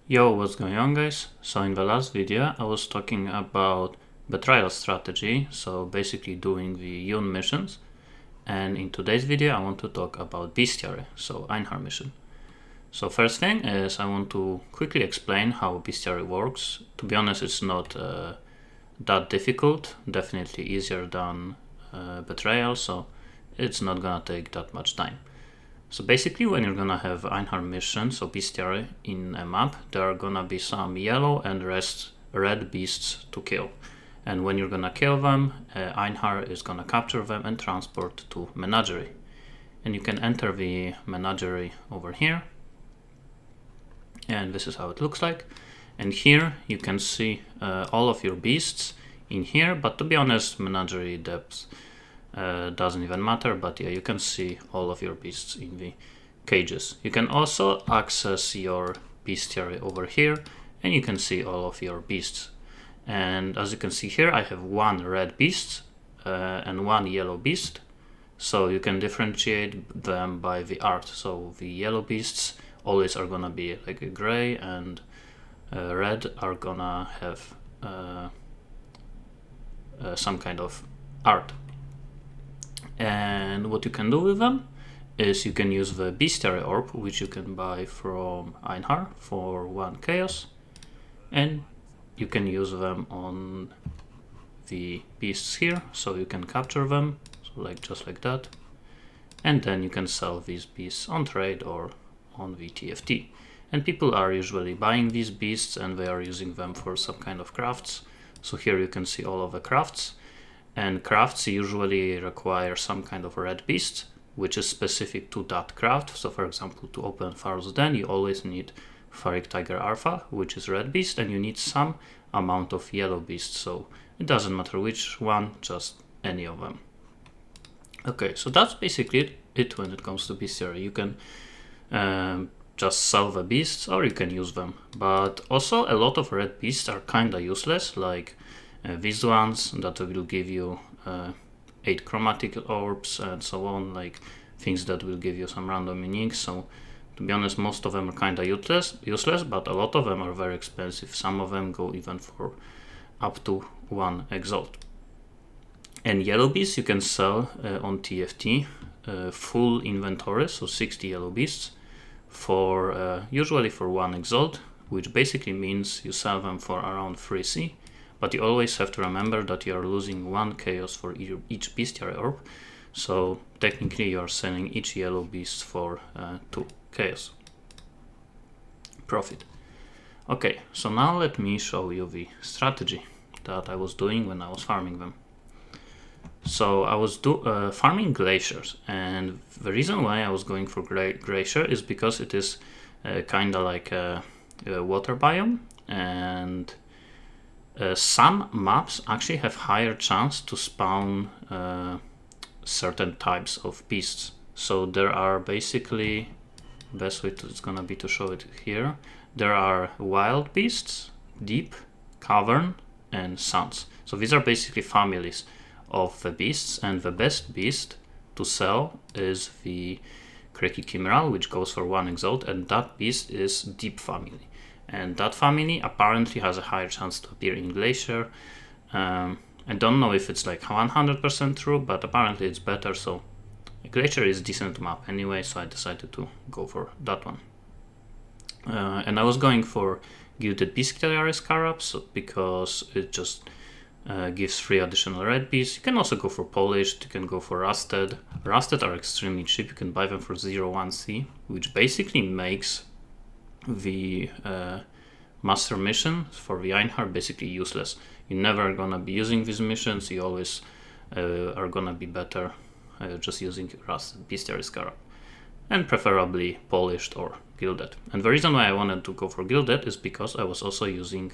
Yo, what's going on, guys? So in the last video I was talking about betrayal strategy, so basically doing the Yun missions, and in today's video I want to talk about Bestiary, so Einhar mission. So first thing is I want to quickly explain how Bestiary works. To be honest, it's not that difficult, definitely easier than Betrayal, so it's not gonna take that much time. So basically, when you're gonna have Einhar missions, so Bestiary in a map, there are gonna be some yellow and red beasts to kill. And when you're gonna kill them, Einhar is gonna capture them and transport to Menagerie. And you can enter the Menagerie over here. And this is how it looks like. And here you can see all of your beasts in here, but to be honest, Menagerie depth doesn't even matter, but yeah, you can see all of your beasts in the cages. You can also access your bestiary over here, and you can see all of your beasts. And as you can see here, I have one red beast and one yellow beast, so you can differentiate them by the art. So the yellow beasts always are gonna be like a gray, and red are gonna have some kind of art. And what you can do with them is you can use the Bestiary Orb, which you can buy from Einhar for 1 chaos, and you can use them on the beasts here, so you can capture them, so like just like that, and then you can sell these beasts on trade or on the TFT. And people are usually buying these beasts and they are using them for some kind of crafts. So here you can see all of the crafts. And crafts usually require some kind of red beast, which is specific to that craft. So for example, to open Pharaoh's Den, you always need Pharik Tiger Alpha, which is red beast, and you need some amount of yellow beast. So it doesn't matter which one, just any of them. Okay, so that's basically it when it comes to bestiary. You can just sell the beasts or you can use them. But also a lot of red beasts are kinda useless, like these ones that will give you 8 chromatic orbs and so on, like things that will give you some random uniques. So to be honest, most of them are kind of useless, but a lot of them are very expensive. Some of them go even for up to 1 exalt. And yellow beasts you can sell on TFT, full inventory, so 60 yellow beasts for usually for 1 exalt, which basically means you sell them for around 3C. But you always have to remember that you are losing 1 chaos for each bestiary orb. So technically you are selling each yellow beast for 2 chaos. Profit. Okay, so now let me show you the strategy that I was doing when I was farming them. So I was farming glaciers, and the reason why I was going for glacier is because it is kinda like a water biome, and some maps actually have higher chance to spawn certain types of beasts. So there are basically, best way is gonna be to show it here. There are wild beasts, deep, cavern, and sands. So these are basically families of the beasts, and the best beast to sell is the Kreki Chimeral, which goes for 1 exalt, and that beast is deep family. And that family apparently has a higher chance to appear in Glacier. I don't know if it's like 100% true, but apparently it's better. So Glacier is a decent map anyway, so I decided to go for that one. And I was going for Gilded Bestiary Scarabs because it just gives 3 additional red beasts. You can also go for Polished, you can go for Rusted. Rusted are extremely cheap, you can buy them for 0-1C, which basically makes the master mission for the Einhar basically useless. You're never gonna be using these missions, you always are gonna be better just using Rusted Bestiary Scarab, and preferably Polished or Gilded. And the reason why I wanted to go for Gilded is because I was also using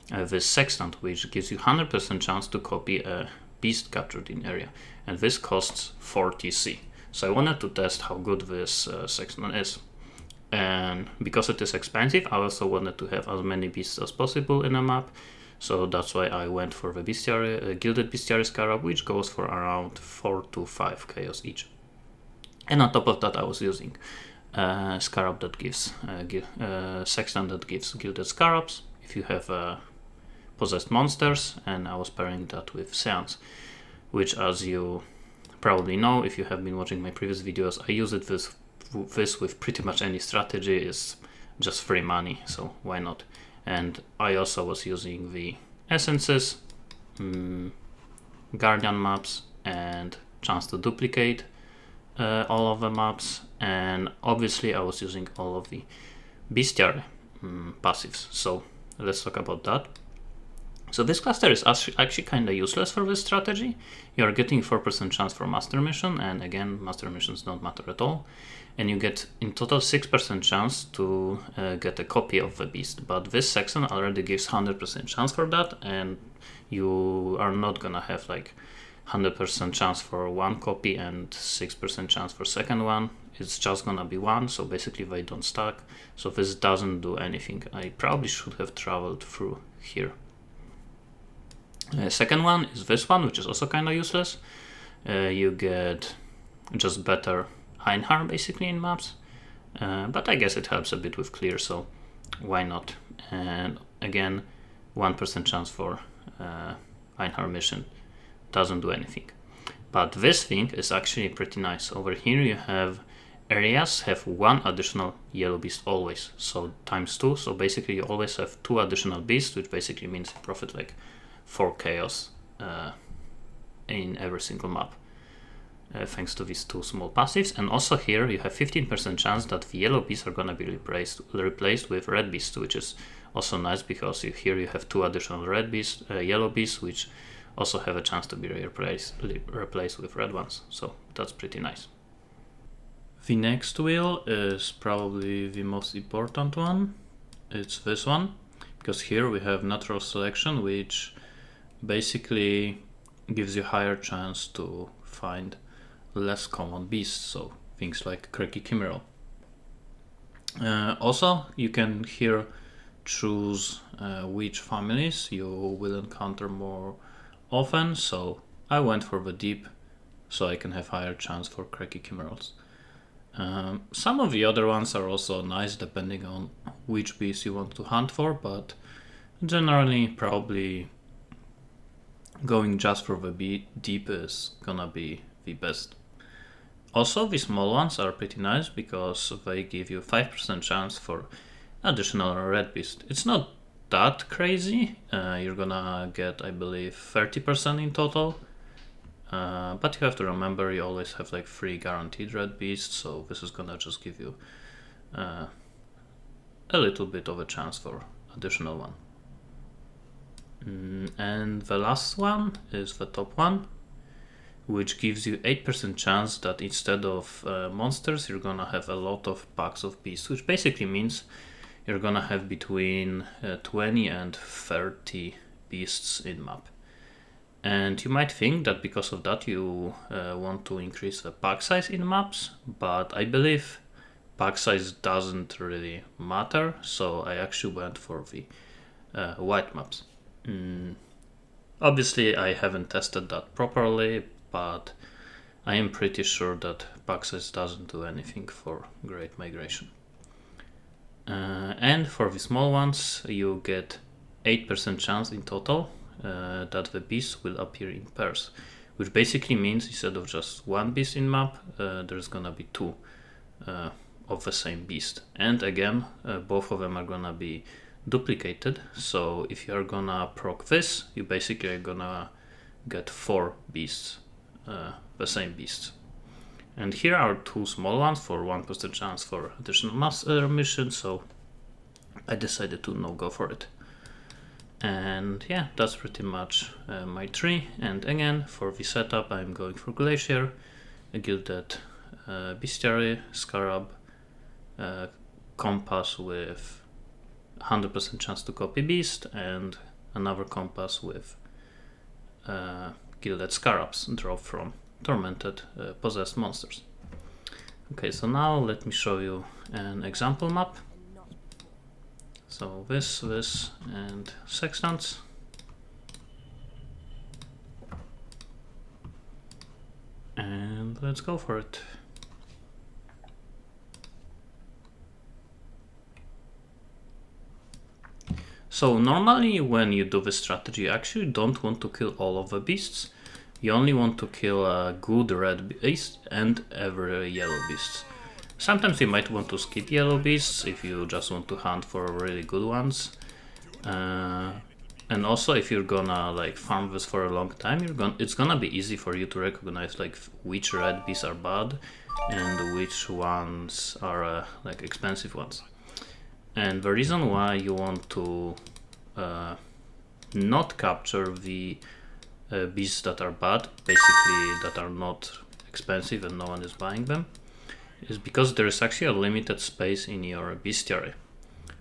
this sextant, which gives you 100% chance to copy a beast captured in area, and this costs 40C. So I wanted to test how good this sextant is. And because it is expensive, I also wanted to have as many beasts as possible in a map, so that's why I went for the bestiary, Gilded Bestiary Scarab, which goes for around 4 to 5 chaos each. And on top of that I was using scarab that gives sextant that gives gilded scarabs if you have possessed monsters, and I was pairing that with seance, which, as you probably know if you have been watching my previous videos, I use it this with pretty much any strategy. Is just free money, so why not? And I also was using the essences, guardian maps, and chance to duplicate all of the maps, and obviously I was using all of the bestiary passives. So let's talk about that. So this cluster is actually kind of useless for this strategy. You are getting 4% chance for master mission, and again, master missions don't matter at all. And you get in total 6% chance to get a copy of the beast. But this section already gives 100% chance for that, and you are not gonna have like 100% chance for one copy and 6% chance for second one. It's just gonna be one, so basically they don't stack. So this doesn't do anything. I probably should have traveled through here. Second one is this one, which is also kind of useless. You get just better Einhar basically in maps, but I guess it helps a bit with clear, so why not? And again, 1% chance for Einhar mission, doesn't do anything. But this thing is actually pretty nice. Over here you have areas have one additional yellow beast always, so ×2, so basically you always have 2 additional beasts, which basically means you profit like 4 chaos in every single map, thanks to these 2 small passives. And also here you have 15% chance that the yellow beasts are gonna be replaced with red beasts, which is also nice because here you have 2 additional red beasts, yellow beasts, which also have a chance to be replaced with red ones. So that's pretty nice. The next wheel is probably the most important one. It's this one, because here we have natural selection, which basically gives you higher chance to find less common beasts, so things like Cracky Chimeral. Also, you can here choose which families you will encounter more often, so I went for the deep so I can have higher chance for Cracky Chimerals. Some of the other ones are also nice depending on which beast you want to hunt for, but generally probably going just for the deep is gonna be the best. Also, the small ones are pretty nice because they give you 5% chance for additional red beast. It's not that crazy, you're gonna get, I believe, 30% in total, but you have to remember you always have like 3 guaranteed red beasts, so this is gonna just give you a little bit of a chance for additional one. And the last one is the top one, which gives you 8% chance that instead of monsters you're gonna have a lot of packs of beasts, which basically means you're gonna have between 20 and 30 beasts in map. And you might think that because of that you want to increase the pack size in maps, but I believe pack size doesn't really matter, so I actually went for the white maps. Obviously I haven't tested that properly, but I am pretty sure that pack size doesn't do anything for Great Migration. And for the small ones you get 8% chance in total that the beasts will appear in pairs, which basically means instead of just 1 beast in map, there's gonna be 2 of the same beast. And again, both of them are gonna be duplicated, so if you are gonna proc this, you basically are gonna get 4 beasts, the same beasts. And here are 2 small ones for 1% chance for additional master mission, so I decided to no go for it. And yeah, that's pretty much my tree. And again, for the setup I'm going for Glacier, a gilded Bestiary, Scarab, compass with 100% chance to copy beast, and another compass with gilded scarabs drop from tormented possessed monsters. Okay, so now let me show you an example map. So this, and sextants. And let's go for it. So normally when you do this strategy, you actually don't want to kill all of the beasts. You only want to kill a good red beast and every yellow beast. Sometimes you might want to skip yellow beasts if you just want to hunt for really good ones. And also if you're gonna like farm this for a long time, it's gonna be easy for you to recognize like which red beasts are bad and which ones are like expensive ones. And the reason why you want to not capture the beasts that are bad, basically that are not expensive and no one is buying them, is because there is actually a limited space in your bestiary.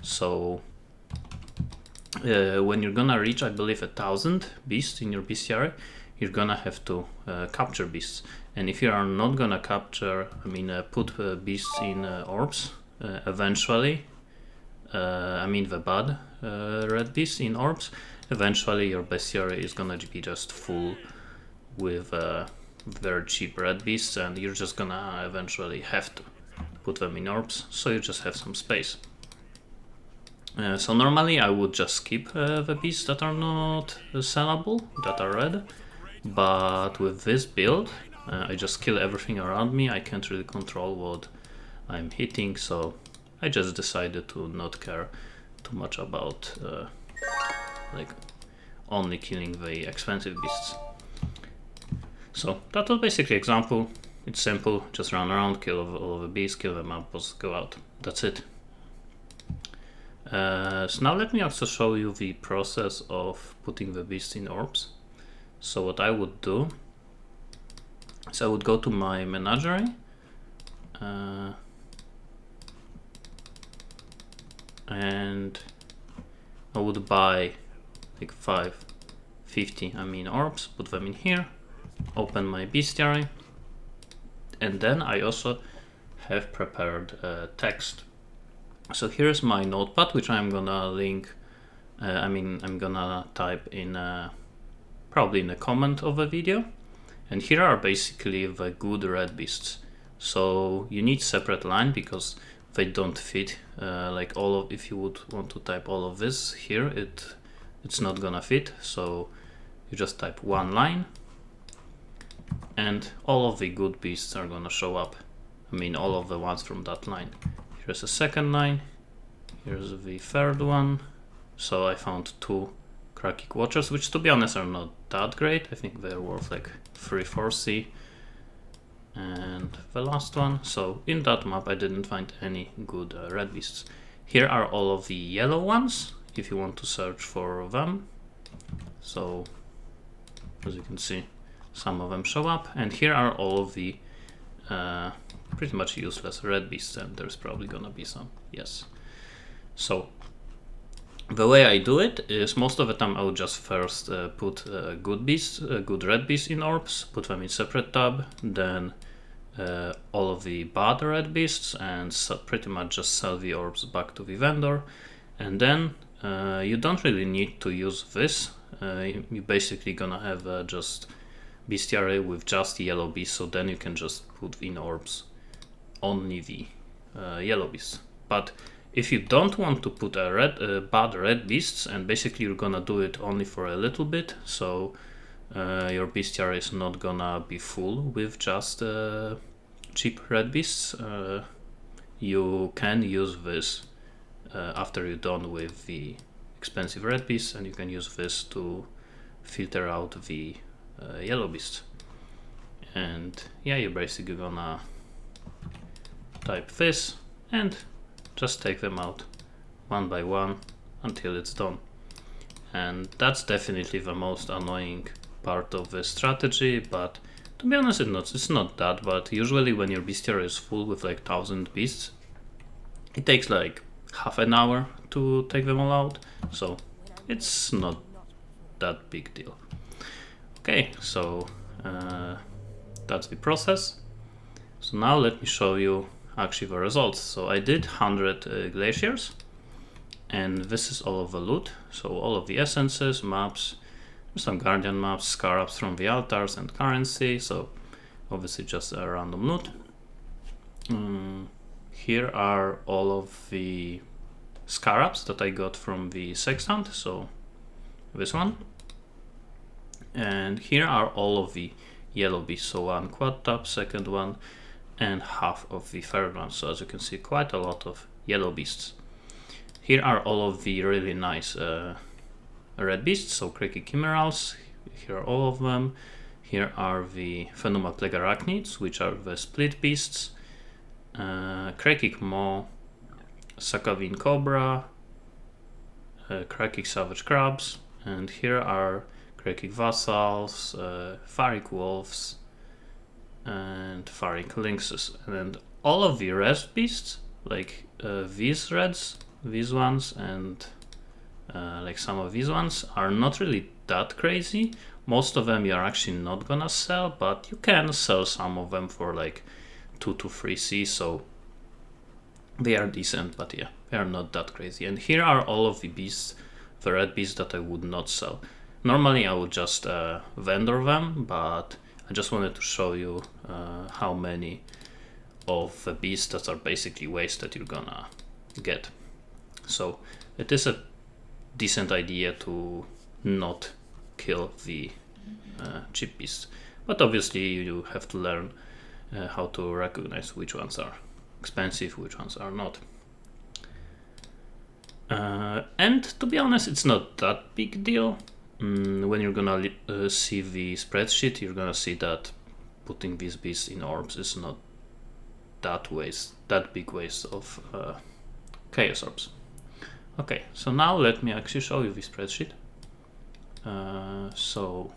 So when you're gonna reach, I believe, 1,000 beasts in your bestiary, you're gonna have to capture beasts. And if you are not gonna capture, put beasts in orbs, eventually, the bad red beasts in orbs, eventually your bestiary is gonna be just full with very cheap red beasts, and you're just gonna eventually have to put them in orbs, so you just have some space. So normally I would just skip the beasts that are not sellable, that are red, but with this build I just kill everything around me. I can't really control what I'm hitting, so I just decided to not care too much about like only killing the expensive beasts. So that was basically example. It's simple, just run around, kill all of the beasts, kill them up, just go out. That's it. So now let me also show you the process of putting the beast in orbs. So what I would do is I would go to my menagerie, and I would buy like 50 orbs, put them in here, open my bestiary, and then I also have prepared text. So here's my notepad, which I'm gonna link, I'm gonna type in probably in a comment of the video. And here are basically the good red beasts. So you need separate line because they don't fit. Like if you would want to type all of this here, it's not gonna fit. So you just type one line, and all of the good beasts are gonna show up. All of the ones from that line. Here's a second line, here's the third one. So I found 2 Krakic Watchers, which to be honest are not that great. I think they're worth like 3-4C. And the last one. So in that map I didn't find any good red beasts. Here are all of the yellow ones, if you want to search for them. So as you can see, some of them show up. And here are all of the pretty much useless red beasts, and there's probably gonna be some, yes. So the way I do it is most of the time I would just first put good red beasts in orbs, put them in separate tab, then all of the bad red beasts, and pretty much just sell the orbs back to the vendor. And then you don't really need to use this. You're basically gonna have just bestiary with just yellow beasts, so then you can just put in orbs only the yellow beasts. But if you don't want to put bad red beasts, and basically you're gonna do it only for a little bit, so your bestiary is not gonna be full with just cheap red beasts, you can use this after you're done with the expensive red beasts, and you can use this to filter out the yellow beasts. And yeah, you're basically gonna type this and just take them out one by one until it's done. And that's definitely the most annoying part of the strategy, but to be honest it's not that bad. Usually when your bestiary is full with like 1,000 beasts, it takes like half an hour to take them all out, so it's not that big deal. Okay, so that's the process. So now let me show you actually the results. So I did 100 glaciers, and this is all of the loot. So all of the essences, maps, some guardian maps, scarabs from the altars, and currency. So obviously just a random loot. Here are all of the scarabs that I got from the sextant, so this one. And here are all of the yellow beasts, so one quad tap, second one, and half of the third one. So as you can see, quite a lot of yellow beasts. Here are all of the really nice red beasts, so Cracky Chimerals. Here are all of them. Here are the Phenuma Plague Arachnids, which are the split beasts. Krakik Maw, Sakavin Cobra, Krakik Savage Crabs, and here are Krakik Vassals, Pharik Wolves, and Pharik Lynxes. And all of the rest beasts, like these reds, these ones, and like some of these ones, are not really that crazy. Most of them you are actually not gonna sell, but you can sell some of them for like 2 to 3C, so they are decent, but yeah, they are not that crazy. And here are all of the beasts, the red beasts that I would not sell. Normally I would just vendor them, but I just wanted to show you how many of the beasts that are basically wasted you're gonna get. So it is a decent idea to not kill the cheap beasts, but obviously you have to learn how to recognize which ones are expensive, which ones are not. And to be honest, it's not that big deal. When you're gonna see the spreadsheet, you're gonna see that putting these beasts in orbs is not that big waste of chaos orbs. Okay, so now let me actually show you the spreadsheet. So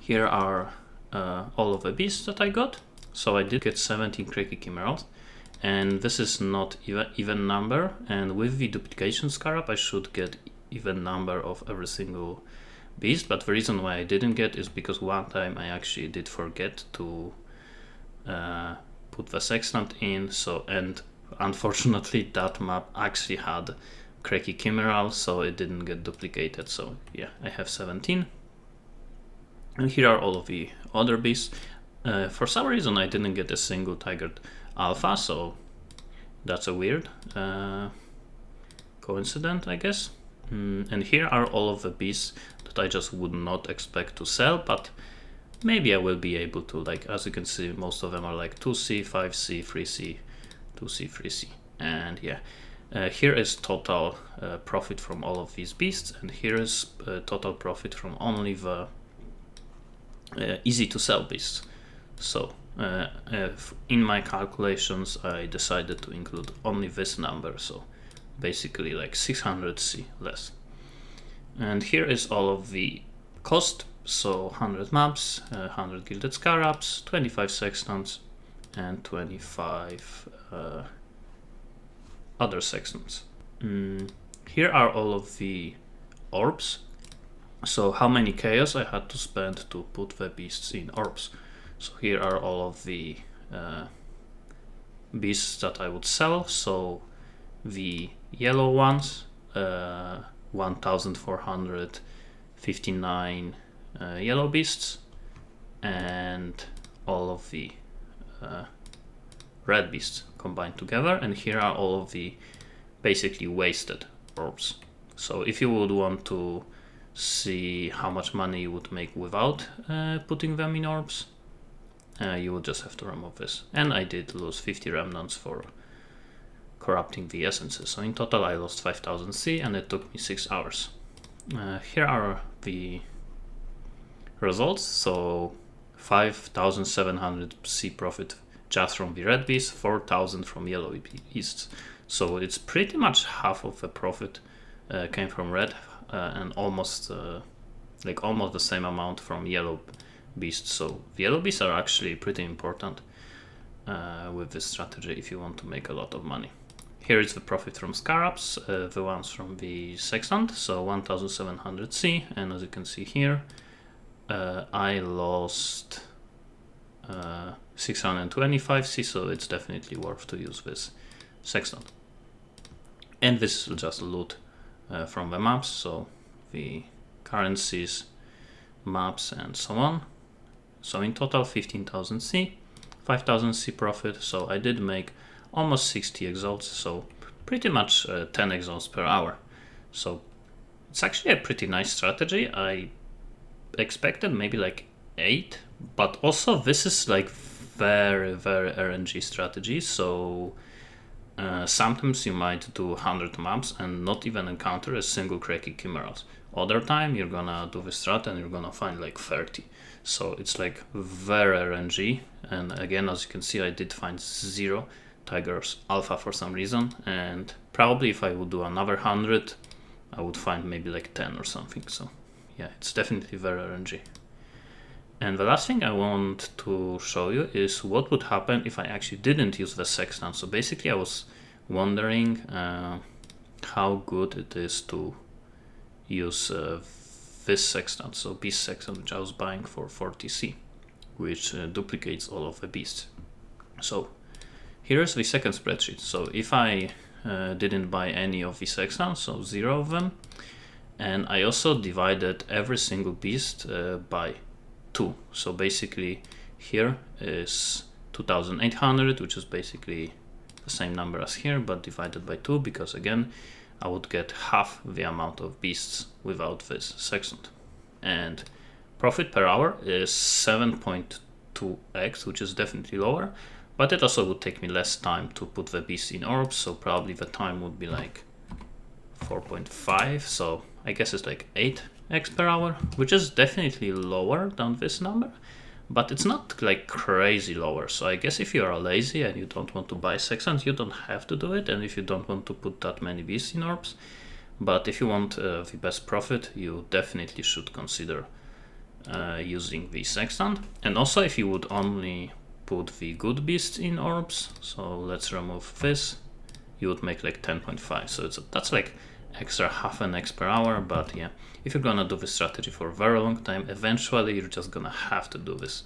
here are all of the beasts that I got. So I did get 17 Cracky Chimerals, and this is not even number, and with the duplication scarab I should get even number of every single beast, but the reason why I didn't get is because one time I actually did forget to put the sextant in, so, and unfortunately that map actually had Cracky Chimeral, so it didn't get duplicated. So yeah, I have 17. And here are all of the other beasts. For some reason I didn't get a single Tiger Alpha, so that's a weird coincidence, I guess. And here are all of the beasts that I just would not expect to sell, but maybe I will be able to. Like, as you can see, most of them are like 2C, 5C, 3C, 2C, 3C. And yeah, here is total profit from all of these beasts, and here is total profit from only the easy to sell beasts. So in my calculations I decided to include only this number, so basically like 600C less. And here is all of the cost, so 100 maps, 100 gilded scarabs, 25 sextants, and 25 other sextants. Here are all of the orbs, so how many chaos I had to spend to put the beasts in orbs. So here are all of the beasts that I would sell. So the yellow ones, 1459 yellow beasts, and all of the red beasts combined together. And here are all of the basically wasted orbs. So if you would want to see how much money you would make without putting them in orbs, you would just have to remove this. And I did lose 50 remnants for corrupting the essences. So in total I lost 5000 C, and it took me 6 hours. Here are the results. So 5700 C profit just from the red beasts, 4000 from yellow beasts. So it's pretty much half of the profit came from red, and almost the same amount from yellow beasts. So the yellow beasts are actually pretty important with this strategy if you want to make a lot of money. Here is the profit from scarabs, the ones from the sextant, so 1700 C, and as you can see here, I lost 625 C, so it's definitely worth to use this sextant. And this is just loot from the maps, so the currencies, maps, and so on. So in total 15,000 C, 5,000 C profit. So I did make almost 60 exalts, so pretty much 10 exalts per hour. So it's actually a pretty nice strategy. I expected maybe like 8, but also this is like very RNG strategy, so sometimes you might do 100 maps and not even encounter a single cracky chimeras. Other time you're gonna do the strat and you're gonna find like 30. So it's like very RNG, and again, as you can see, I did find 0 tigers alpha for some reason, and probably if I would do another 100 I would find maybe like 10 or something. So yeah, it's definitely very RNG. And the last thing I want to show you is what would happen if I actually didn't use the sextant. So basically I was wondering how good it is to use this sextant, so beast sextant, which I was buying for 40C, which duplicates all of the beasts. So here's the second spreadsheet. So if I didn't buy any of the sextants, so 0 of them, and I also divided every single beast by 2. So basically here is 2800, which is basically the same number as here, but divided by 2, because again I would get half the amount of beasts without this sextant. And profit per hour is 7.2x, which is definitely lower, but it also would take me less time to put the beast in orbs, so probably the time would be like 4.5, so I guess it's like 8x per hour, which is definitely lower than this number, but it's not like crazy lower. So I guess if you are lazy and you don't want to buy sextants, you don't have to do it, and if you don't want to put that many beasts in orbs, but if you want the best profit, you definitely should consider using the sextant. And also if you would only put the good beasts in orbs, so let's remove this, you would make like 10.5, so that's like extra half an X per hour. But yeah, if you're gonna do this strategy for a very long time, eventually you're just gonna have to do this.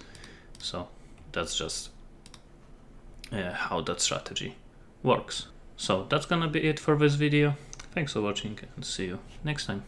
So that's just how that strategy works. So that's gonna be it for this video. Thanks for watching and see you next time.